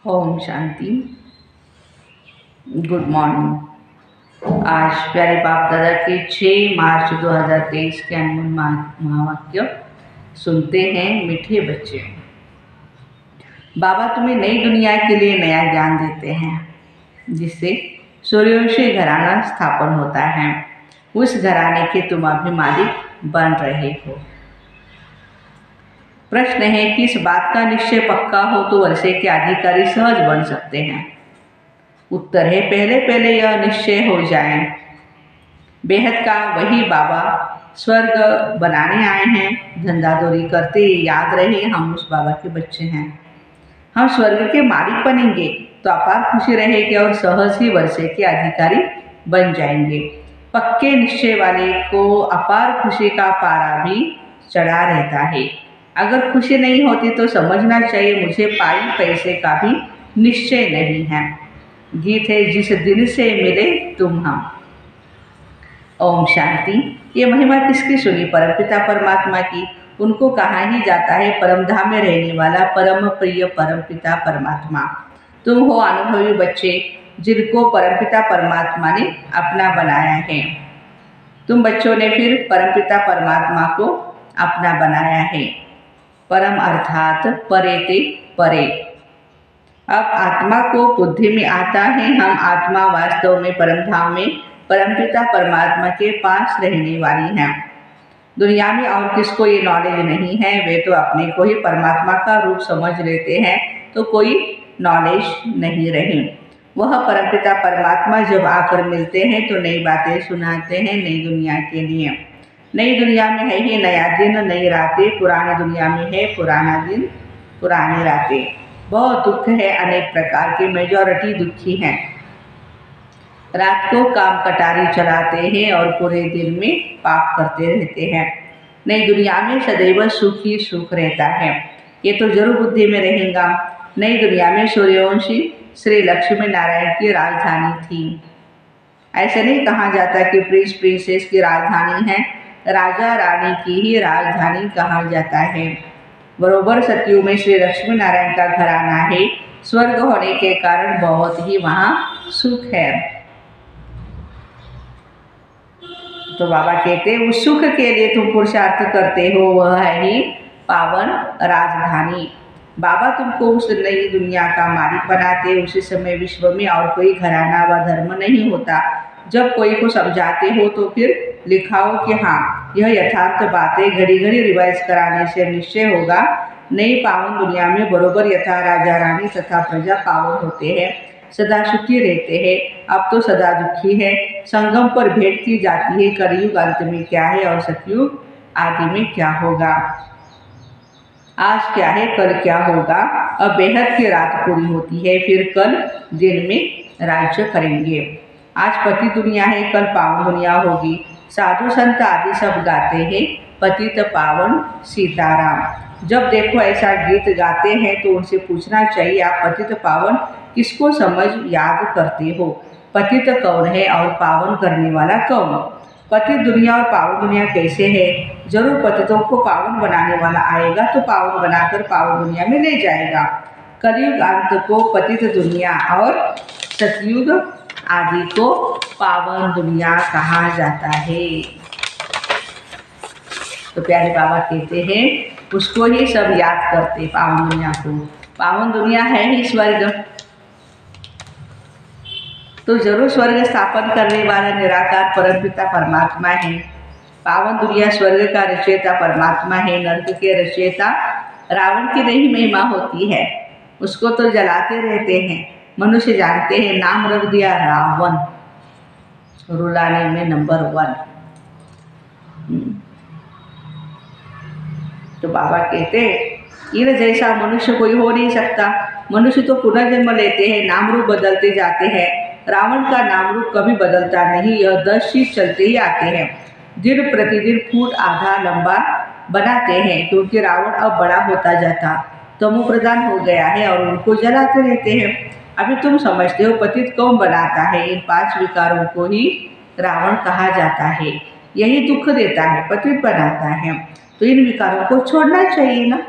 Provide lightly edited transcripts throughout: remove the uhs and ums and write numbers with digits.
Om Shanti. Good morning. आज प्यारे बाप दादा के 6 मार्च 2023 के अनमोल महावाक्य सुनते हैं। मीठे बच्चे, बाबा तुम्हें नई दुनिया के लिए नया ज्ञान देते हैं, जिससे सूर्यवंशी घराना स्थापन होता है। उस घराने के तुम अभी मालिक बन रहे हो। प्रश्न है कि इस बात का निश्चय पक्का हो तो वर्षे के अधिकारी सहज बन सकते हैं। उत्तर है, पहले पहले यह निश्चय हो जाए। बेहद का वही बाबा स्वर्ग बनाने आए हैं। धंधादौरी करते याद रहे हम उस बाबा के बच्चे हैं। हम स्वर्ग के मालिक बनेंगे तो अपार खुशी रहेगी और सहज ही वर्षे के अधिकारी बन जाएंगे। पक्के निश्चय वाले को अपार खुशी का पारा भी चढ़ा रहता है। अगर खुशी नहीं होती तो समझना चाहिए मुझे पाई पैसे का भी निश्चय नहीं है। गीत है, जिस दिन से मिले तुम हम। ओम शांति। ये महिमा किसकी सुनी? परमपिता परमात्मा की। उनको कहा ही जाता है परम धाम में रहने वाला परम प्रिय परमपिता परमात्मा। तुम हो अनुभवी बच्चे जिनको परमपिता परमात्मा ने अपना बनाया है। तुम बच्चों ने फिर परमपिता परमात्मा को अपना बनाया है। परम अर्थात परे ते परे। अब आत्मा को बुद्धि में आता है हम आत्मा वास्तव में परम धाम में परमपिता परमात्मा के पास रहने वाली हैं। दुनिया में और किसको ये नॉलेज नहीं है। वे तो अपने को ही परमात्मा का रूप समझ लेते हैं, तो कोई नॉलेज नहीं रही। वह परमपिता परमात्मा जब आकर मिलते हैं तो नई बातें सुनाते हैं नई दुनिया के लिए। नई दुनिया में है ही नया दिन नई रातें, पुरानी दुनिया में है पुराना दिन पुरानी रातें। बहुत दुख है, अनेक प्रकार के, मेजॉरिटी दुखी हैं। रात को काम कटारी चलाते हैं और पूरे दिन में पाप करते रहते हैं। नई दुनिया में सदैव सुख ही सुख रहता है, ये तो जरूर बुद्धि में रहेगा। नई दुनिया में सूर्यवंशी श्री लक्ष्मी नारायण की राजधानी थी। ऐसे नहीं कहा जाता कि प्रिंस प्रिंसेस की राजधानी है, राजा रानी की ही राजधानी कहा जाता है। बरोबर सतयुग में श्री लक्ष्मी नारायण का घराना है। स्वर्ग होने के कारण बहुत ही वहाँ सुख है। तो बाबा कहते हैं उस सुख के लिए तुम पुरुषार्थ करते हो, वह है ही पावन राजधानी। बाबा तुमको उस नई दुनिया का मालिक बनाते। उसी समय विश्व में और कोई घराना व धर्म नहीं होता। जब कोई को समझाते हो तो फिर लिखाओ कि हाँ यह यथार्थ बातें घड़ी घड़ी रिवाइज कराने से निश्चय होगा। नई पावन दुनिया में बरोबर यथा राजा रानी तथा प्रजा पावन होते हैं, सदा सुखी रहते हैं। अब तो सदा दुखी है। संगम पर भेंट की जाती है कलयुग अंत में क्या है और सतयुग आदि में क्या होगा। आज क्या है कल क्या होगा। अब बेहद की रात पूरी होती है, फिर कल दिन में राज्य करेंगे। आज पति दुनिया है, कल पावन दुनिया होगी। साधु संत आदि सब गाते हैं पतित पावन सीताराम। जब देखो ऐसा गीत गाते हैं तो उनसे पूछना चाहिए आप पतित पावन किसको समझ याद करते हो? पतित कौन है और पावन करने वाला कौन? पतित दुनिया और पावन दुनिया कैसे है? जरूर पतितों को पावन बनाने वाला आएगा तो पावन बनाकर पावन दुनिया में ले जाएगा। कलयुग अंत को पतित दुनिया और सतयुग आदि को पावन दुनिया कहा जाता है। तो प्यारे बाबा कहते हैं उसको ही सब याद करते पावन दुनिया को। पावन दुनिया है ही स्वर्ग, तो जरूर स्वर्ग स्थापन करने वाला निराकार परमपिता परमात्मा है। पावन दुनिया स्वर्ग का रचयिता परमात्मा है। नरक के रचयिता रावण की नहीं महिमा होती है, उसको तो जलाते रहते हैं। मनुष्य जानते हैं, नाम रख दिया रावण, रुलाने में नंबर 1। तो बाबा कहते इन जैसा मनुष्य कोई हो नहीं सकता। मनुष्य तो पुनर्जन्म लेते हैं, नाम रूप बदलते जाते हैं। रावण का नाम रूप कभी बदलता नहीं, यह 10 शीश चलते ही आते हैं। दिन प्रतिदिन फुट आधा लंबा बनाते हैं, क्योंकि रावण अब बड़ा होता जाता तमो प्रधान हो गया है और उनको जलाते रहते हैं। अभी तुम समझते हो पतित कौन बनाता है? इन 5 विकारों को ही रावण कहा जाता है। यही दुख देता है, पतित बनाता है। तो इन विकारों को छोड़ना चाहिए ना।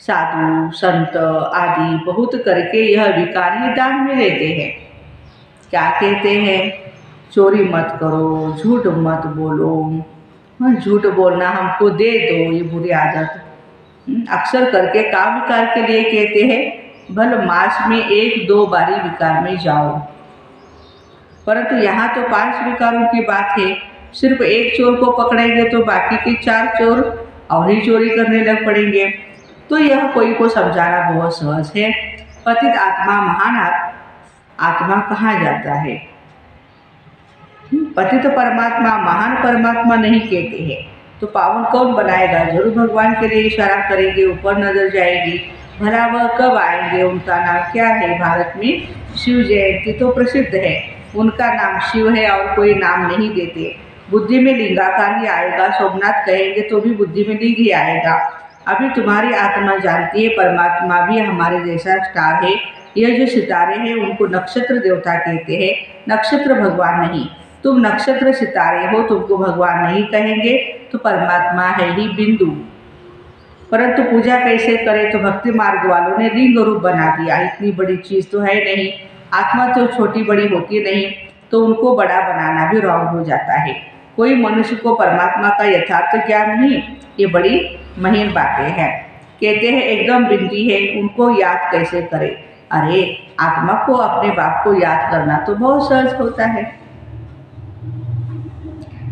साधु संत आदि बहुत करके यह विकार ही दान में लेते हैं। क्या कहते हैं? चोरी मत करो, झूठ मत बोलो, हाँ, झूठ बोलना हमको दे दो, ये बुरी आदत अक्सर करके काम विकार के लिए कहते हैं भले मास में 1-2 बारी विकार में जाओ। परंतु यहाँ तो 5 विकारों की बात है। सिर्फ एक चोर को पकड़ेंगे तो बाकी के 4 चोर और ही चोरी करने लग पड़ेंगे। तो यह कोई को समझाना बहुत सहज है। पतित आत्मा महान आत्मा कहाँ जाता है? पतित परमात्मा महान परमात्मा नहीं कहते हैं। तो पावन कौन बनाएगा? जरूर भगवान के लिए इशारा करेंगे, ऊपर नजर जाएगी। भला वह कब आएंगे? उनका नाम क्या है? भारत में शिव जयंती तो प्रसिद्ध है, उनका नाम शिव है और कोई नाम नहीं देते। बुद्धि में लिंगाकार ही आएगा। सोमनाथ कहेंगे तो भी बुद्धि में लिंग ही आएगा। अभी तुम्हारी आत्मा जानती है परमात्मा भी हमारे जैसा स्टार है। यह जो सितारे हैं उनको नक्षत्र देवता कहते हैं, नक्षत्र भगवान नहीं। तुम नक्षत्र सितारे हो, तुमको भगवान नहीं कहेंगे तो परमात्मा है ही बिंदु। परंतु पूजा कैसे करें? तो भक्ति मार्ग वालों ने लिंग रूप बना दिया। इतनी बड़ी चीज तो है नहीं, आत्मा तो छोटी बड़ी होती नहीं, तो उनको बड़ा बनाना भी रॉन्ग हो जाता है। कोई मनुष्य को परमात्मा का यथार्थ ज्ञान नहीं, ये बड़ी महीन बातें हैं। कहते हैं एकदम बिंदी है, उनको याद कैसे करें? अरे आत्मा को अपने बाप को याद करना तो बहुत सहज होता है।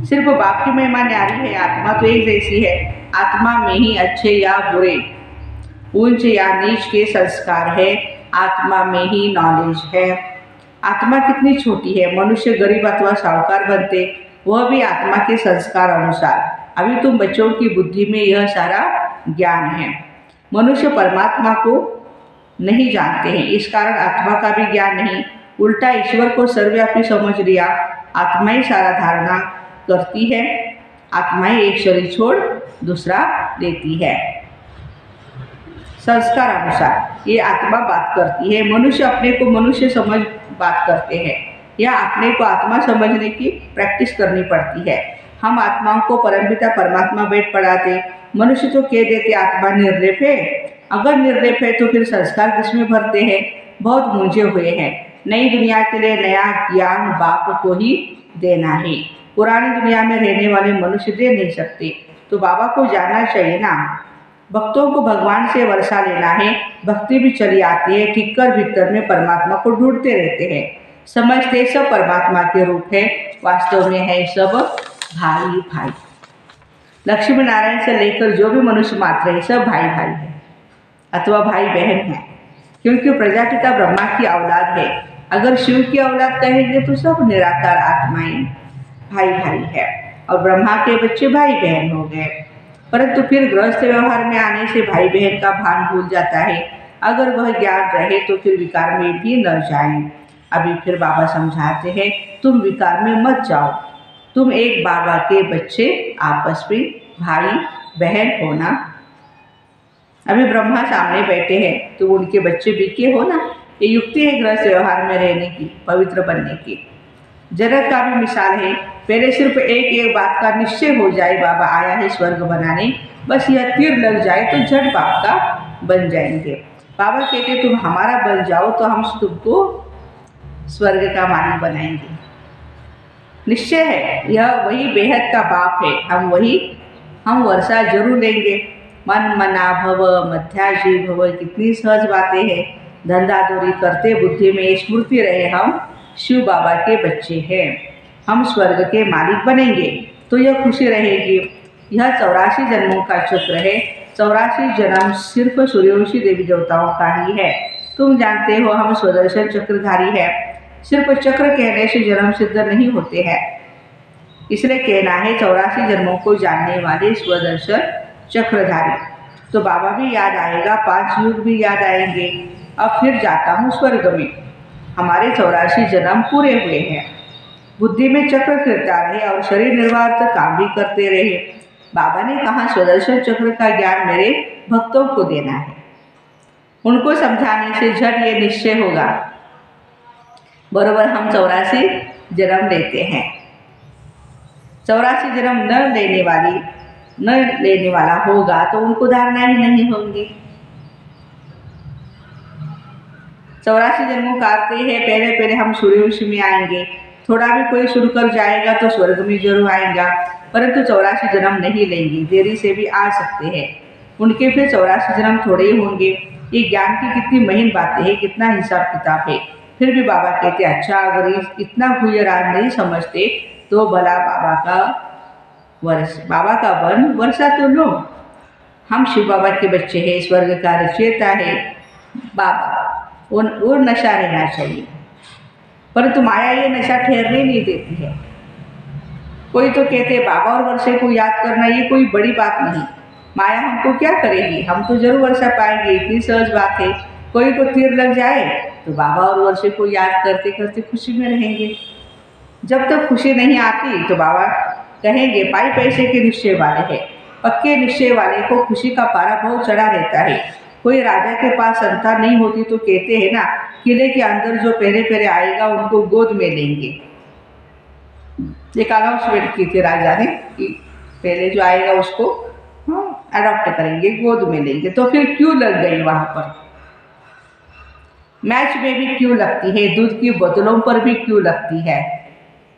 सिर्फ बाप की महिमा न्यारी है, आत्मा तो एक जैसी है। आत्मा में ही अच्छे या बुरे, ऊंच या नीच के संस्कार है। आत्मा में ही नॉलेज है। आत्मा कितनी छोटी है, मनुष्य गरीब अथवा साहूकार बनते, वह भी आत्मा के संस्कार अनुसार। अभी तुम बच्चों की बुद्धि में यह सारा ज्ञान है। मनुष्य परमात्मा को नहीं जानते हैं, इस कारण आत्मा का भी ज्ञान नहीं। उल्टा ईश्वर को सर्वव्यापी समझ लिया। आत्मा ही सारा धारणा करती है। आत्मा ही एक शरीर छोड़ दूसरा लेती है। संस्कार अनुसार ये आत्मा बात करती है। मनुष्य अपने को मनुष्य समझ बात करते हैं, या अपने को आत्मा समझने की प्रैक्टिस करनी पड़ती है। हम आत्माओं को परमपिता परमात्मा बैठ पढ़ाते, मनुष्य तो कह देते आत्मा निर्लेप है। अगर निर्लेप है तो फिर संस्कार किसमें भरते हैं? बहुत मूंझे हुए हैं। नई दुनिया के लिए नया ज्ञान बाप को ही देना है। पुरानी दुनिया में रहने वाले मनुष्य दे नहीं सकते, तो बाबा को जानना चाहिए ना। भक्तों को भगवान से वर्षा लेना है। भक्ति भी चली आती है, ठीक कर भीतर में परमात्मा को ढूंढते रहते हैं। समझते सब परमात्मा के रूप है, वास्तव में है सब भाई भाई। लक्ष्मी नारायण से लेकर जो भी मनुष्य मात्र है सब भाई भाई है अथवा भाई बहन है, क्योंकि प्रजापिता ब्रह्मा की औलाद है। अगर शिव की औलाद कहेंगे तो सब निराकार आत्माएं भाई भाई है, और ब्रह्मा के बच्चे भाई बहन हो गए। परंतु फिर गृहस्थ व्यवहार में आने से भाई बहन का भान भूल जाता है। अगर वह ज्ञान रहे तो फिर विकार में भी न जाएं। अभी फिर बाबा समझाते हैं, तुम विकार में मत जाओ, तुम एक बाबा के बच्चे आपस में भाई बहन होना। अभी ब्रह्मा सामने बैठे हैं तो उनके बच्चे भी के हो ना। ये युक्ति है गृहस्थ व्यवहार में रहने की, पवित्र बनने की। जनक का भी मिसाल है। पहले सिर्फ एक बात का निश्चय हो जाए, बाबा आया है स्वर्ग बनाने, बस यह तीर लग जाए तो झट बाप का बन जाएंगे। बाबा कहते तुम हमारा बन जाओ तो हम तुमको स्वर्ग का मालिक बनाएंगे। निश्चय है, यह वही बेहद का बाप है। हम वर्षा जरूर लेंगे। मन मना भव मध्याजी भव, कितनी सहज बातें हैं। धंधा दौरी करते बुद्धि में स्मृति रहे हम शिव बाबा के बच्चे हैं, हम स्वर्ग के मालिक बनेंगे तो यह खुशी रहेगी। यह 84 जन्मों का चक्र है। 84 जन्म सिर्फ सूर्यवंशी देवी देवताओं का ही है। तुम जानते हो हम स्वदर्शन चक्रधारी है। सिर्फ चक्र कहने से जन्म सिद्ध नहीं होते हैं, इसलिए कहना है 84 जन्मों को जानने वाले स्वदर्शन चक्रधारी। तो बाबा भी याद आएगा, 5 युग भी याद आएंगे। अब फिर जाता हूँ स्वर्ग में। हमारे 84 जन्म पूरे हुए हैं। बुद्धि में चक्र फिरता रहे और शरीर निर्वाह काम भी करते रहे। बाबा ने कहा स्वदर्शन चक्र का ज्ञान मेरे भक्तों को देना है। उनको समझाने से झट ये निश्चय होगा, बरोबर हम 84 जन्म लेते हैं। 84 जन्म न लेने वाला होगा तो उनको धारणा ही नहीं होंगी। 84 जन्मों काटते हैं, पहले पहले हम सूर्यवंशी में आएंगे, थोड़ा भी कोई शुरू कर जाएगा तो स्वर्ग में जरूर आएगा, परंतु 84 जन्म नहीं लेंगे, देरी से भी आ सकते हैं। उनके फिर 84 जन्म थोड़े ही होंगे। ये ज्ञान की कितनी महीन बातें हैं, कितना हिसाब किताब है। फिर भी बाबा कहते अच्छा अगर इतना गुह्य राज नहीं समझते तो भला बाबा का वन वर्षा तो लो। हम शिव बाबा के बच्चे हैं, स्वर्ग का रचयिता है बाबा, वो नशा रहना चाहिए, परंतु माया ये नशा ठहरने नहीं देती है। कोई तो कहते बाबा और वर्षे को याद करना ये कोई बड़ी बात नहीं, माया हमको क्या करेगी, हम तो जरूर वर्षा पाएंगे, इतनी सहज बात है। कोई को तीर लग जाए तो बाबा और वर्षे को याद करते करते खुशी में रहेंगे। जब तक खुशी नहीं आती तो बाबा कहेंगे पाई पैसे के निश्चय वाले हैं। पक्के निश्चय वाले को खुशी का पारा बहुत चढ़ा रहता है। कोई राजा के पास संतान नहीं होती तो कहते हैं ना, किले के अंदर जो पहले पहले आएगा उनको गोद में लेंगे। एक अनाउंसमेंट की थी राजा ने कि पहले जो आएगा उसको अडॉप्ट करेंगे, गोद में लेंगे। तो फिर क्यों लग गई वहाँ पर, मैच में भी क्यों लगती है, दूध की बोतलों पर भी क्यों लगती है।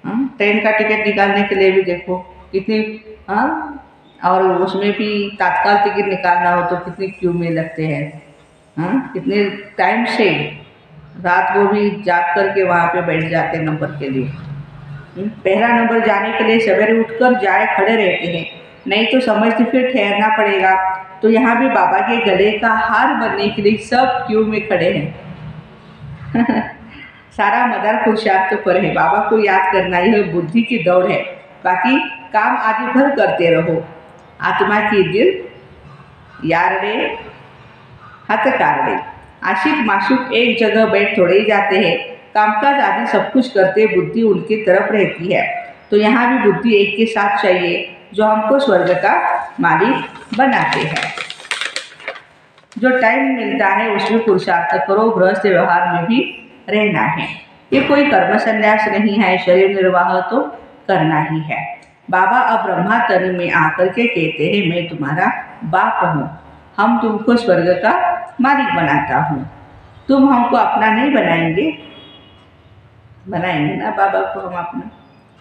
ट्रेन का टिकट निकालने के लिए भी देखो कितनी, और उसमें भी तत्काल टिकट निकालना हो तो कितनी क्यू में लगते हैं। कितने टाइम से रात को भी जाग करके वहाँ पे बैठ जाते नंबर के लिए। पहला नंबर जाने के लिए सवेरे उठकर जाए खड़े रहते हैं, नहीं तो समझते फिर ठहरना पड़ेगा। तो यहाँ भी बाबा के गले का हार बनने के लिए सब क्यू में खड़े हैं। सारा मदार पुरुषार्थ पर है, बाबा को याद करना यह बुद्धि की दौड़ है, बाकी काम आदि भर करते रहो। आत्मा की दिल यारड़े हथ कारड़े, आशिक माशुक एक जगह बैठ थोड़े ही जाते हैं, कामकाज आदि सब कुछ करते बुद्धि उनकी तरफ रहती है। तो यहाँ भी बुद्धि एक के साथ चाहिए जो हमको स्वर्ग का मालिक बनाते हैं। जो टाइम मिलता है उसमें पुरुषार्थ करो, गृहस्थ व्यवहार में भी रहना है। ये कोई कर्म संन्यास नहीं है, शरीर निर्वाह तो करना ही है। बाबा अब ब्रह्मा तन में आकर के कहते हैं मैं तुम्हारा बाप हूँ, हम तुमको स्वर्ग का मालिक बनाता हूँ, तुम हमको अपना नहीं बनाएंगे। बनाएंगे ना बाबा को, हम अपना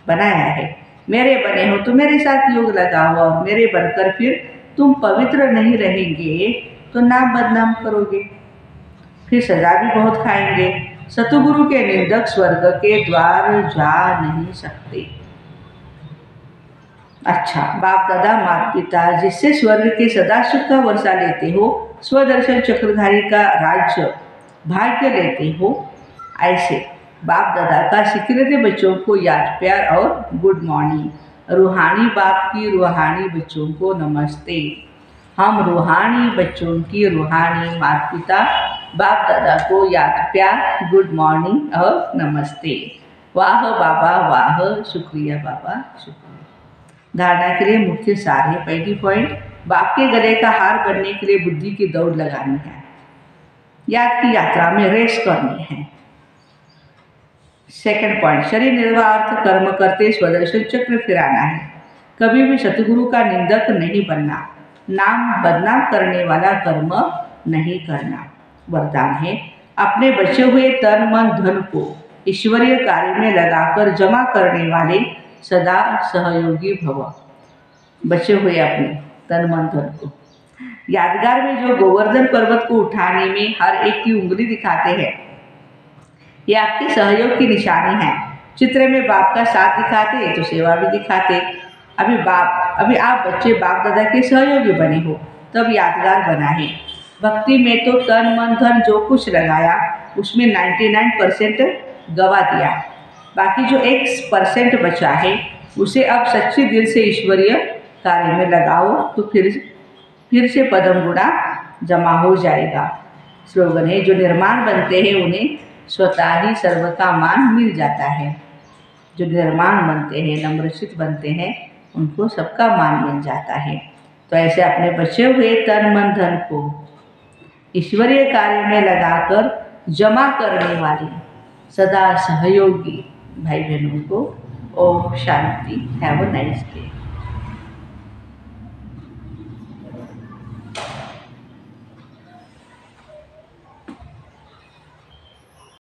बनाया है, मेरे बने हो तो मेरे साथ योग लगाओ, और मेरे बनकर फिर तुम पवित्र नहीं रहेंगे तो नाम बदनाम करोगे, फिर सजा भी बहुत खाएंगे। सतगुरु के निंदक स्वर्ग के द्वार जा नहीं सकते। अच्छा, बाप दादा माता पिता जिससे स्वर्ग के सदा सुख का वर्षा लेते हो, स्वदर्शन चक्रधारी का राज्य भाग्य लेते हो, ऐसे बाप दादा का सिखलाते बच्चों को याद प्यार और गुड मॉर्निंग। रूहानी बाप की रूहानी बच्चों को नमस्ते। हम रूहानी बच्चों की रूहानी माता पिता बाप दादा को याद प्यार गुड मॉर्निंग और नमस्ते। वाह बाबा वाह, शुक्रिया बाबा शुक्रिया। धारणा के लिए मुख्य सार है। पहली पॉइंट, बाप के गले का हार बनने के लिए बुद्धि की दौड़ लगानी है, याद की यात्रा में रेस करनी है। सेकंड पॉइंट, शरीर निर्वाह अर्थ कर्म करते स्वदर्शन चक्र फिराना है। कभी भी सतगुरु का निंदक नहीं बनना, नाम बदनाम करने वाला कर्म नहीं करना। वरदान है, अपने बचे हुए तन मन धन को ईश्वरीय कार्य में लगाकर जमा करने वाले सदा सहयोगी भव। बचे हुए अपने तन मन धन को यादगार में जो गोवर्धन पर्वत को उठाने में हर एक की उंगली दिखाते हैं, ये आपके सहयोग की निशानी है। चित्र में बाप का साथ दिखाते तो सेवा भी दिखाते। अभी आप बच्चे बाप दादा के सहयोगी बने हो तब यादगार बना है। भक्ति में तो तन मन धन जो कुछ लगाया उसमें 99% गवा दिया, बाकी जो 1% बचा है उसे अब सच्चे दिल से ईश्वरीय कार्य में लगाओ तो फिर से पदम गुणा जमा हो जाएगा। स्लोगन है, जो निर्माण बनते हैं उन्हें स्वतः ही सर्व का मान मिल जाता है। जो निर्माण बनते हैं, नम्रचित बनते हैं, उनको सबका मान मिल जाता है। तो ऐसे अपने बचे हुए तन मन धन को ईश्वरीय कार्य में लगाकर जमा करने वाली सदा सहयोगी भाई बहनों को Om Shanti. Have a nice day.